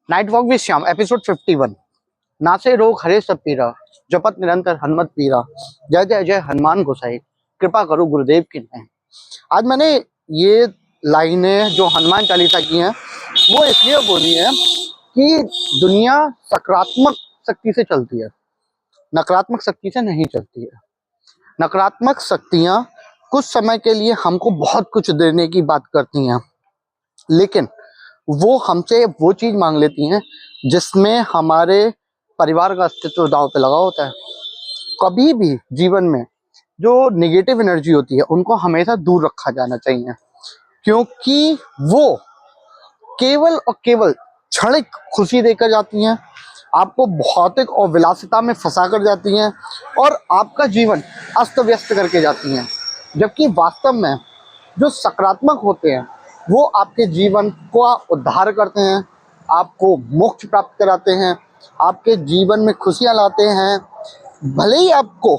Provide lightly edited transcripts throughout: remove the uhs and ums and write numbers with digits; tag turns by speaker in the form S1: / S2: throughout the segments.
S1: Night walk with Shyam episode 51। नासे रोग हरे सब पीरा, जपत निरंतर हनुमत पीरा। जय जय जय हनुमान गोसाई, कृपा करो गुरुदेव की नय। आज मैंने ये लाइनें जो हनुमान चालीसा की हैं वो इसलिए बोली है कि दुनिया सकारात्मक शक्ति से चलती है, नकारात्मक शक्ति से नहीं चलती है। नकारात्मक शक्तियां कुछ समय के लिए हमको बहुत कुछ देने की बात करती हैं, लेकिन वो हमसे वो चीज मांग लेती हैं जिसमें हमारे परिवार का अस्तित्व दांव पे लगा होता है। कभी भी जीवन में जो निगेटिव एनर्जी होती है उनको हमेशा दूर रखा जाना चाहिए, क्योंकि वो केवल और केवल क्षणिक खुशी देकर जाती हैं, आपको भौतिक और विलासिता में फंसा कर जाती हैं और आपका जीवन अस्त व्यस्त करके जाती हैं। जबकि वास्तव में जो सकारात्मक होते हैं वो आपके जीवन का उद्धार करते हैं, आपको मोक्ष प्राप्त कराते हैं, आपके जीवन में खुशियां लाते हैं। भले ही आपको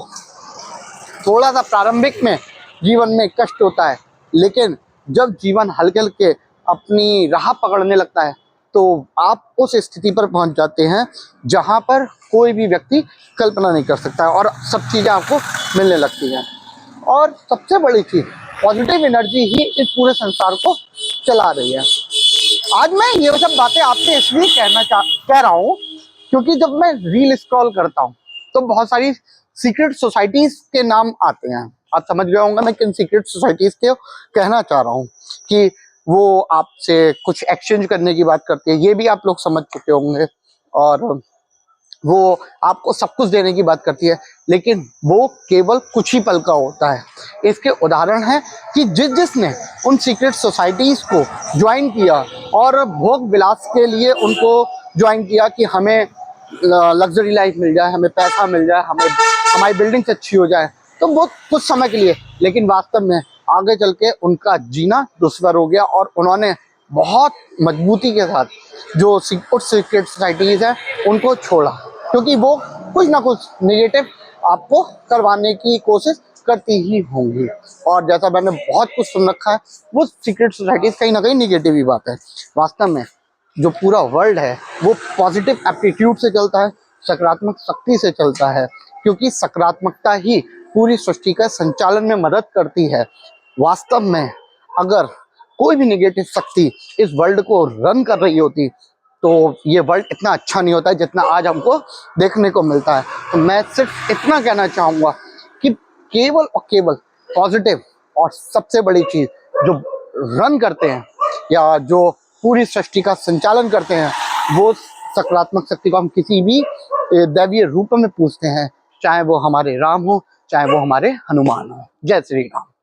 S1: थोड़ा सा प्रारंभिक में जीवन में कष्ट होता है, लेकिन जब जीवन हल्के हल्के अपनी राह पकड़ने लगता है तो आप उस स्थिति पर पहुंच जाते हैं जहां पर कोई भी व्यक्ति कल्पना नहीं कर सकता है और सब चीज़ें आपको मिलने लगती हैं। और सबसे बड़ी चीज़, पॉजिटिव एनर्जी ही इस पूरे संसार को चला रही है। आज मैं ये सब बातें आपसे इसलिए कह रहा हूँ क्योंकि जब मैं रील स्क्रॉल करता हूँ तो बहुत सारी सीक्रेट सोसाइटीज के नाम आते हैं। आप समझ गए होंगे मैं किन सीक्रेट सोसाइटीज के कहना चाह रहा हूँ कि वो आपसे कुछ एक्सचेंज करने की बात करती है, ये भी आप लोग समझ चुके होंगे। और वो आपको सब कुछ देने की बात करती है, लेकिन वो केवल कुछ ही पल का होता है। इसके उदाहरण हैं कि जिसने उन सीक्रेट सोसाइटीज़ को ज्वाइन किया और भोग विलास के लिए उनको ज्वाइन किया कि हमें लग्जरी लाइफ मिल जाए, हमें पैसा मिल जाए, हमें हमारी बिल्डिंग्स अच्छी हो जाए, तो वो कुछ समय के लिए, लेकिन वास्तव में आगे चल के उनका जीना दुश्वार हो गया और उन्होंने बहुत मजबूती के साथ जो सीक्रेट सोसाइटीज़ हैं उनको छोड़ा, क्योंकि वो कुछ ना कुछ नेगेटिव आपको करवाने की कोशिश करती ही होंगी। और जैसा मैंने बहुत कुछ सुन रखा है, वो सीक्रेट सोसाइटीज़ कहीं ना कहीं नेगेटिव ही बात है। वास्तव में जो पूरा वर्ल्ड है वो पॉजिटिव एप्टीट्यूड से चलता है, सकारात्मक शक्ति से चलता है, क्योंकि सकारात्मकता ही पूरी सृष्टि का संचालन में मदद करती है। वास्तव में अगर कोई भी नेगेटिव शक्ति इस वर्ल्ड को रन कर रही होती तो ये वर्ल्ड इतना अच्छा नहीं होता है जितना आज हमको देखने को मिलता है। तो मैं सिर्फ इतना कहना चाहूँगा कि केवल और केवल पॉजिटिव, और सबसे बड़ी चीज़ जो रन करते हैं या जो पूरी सृष्टि का संचालन करते हैं वो सकारात्मक शक्ति को हम किसी भी दैवीय रूप में पूजते हैं, चाहे वो हमारे राम हो, चाहे वो हमारे हनुमान हो। जय श्री राम।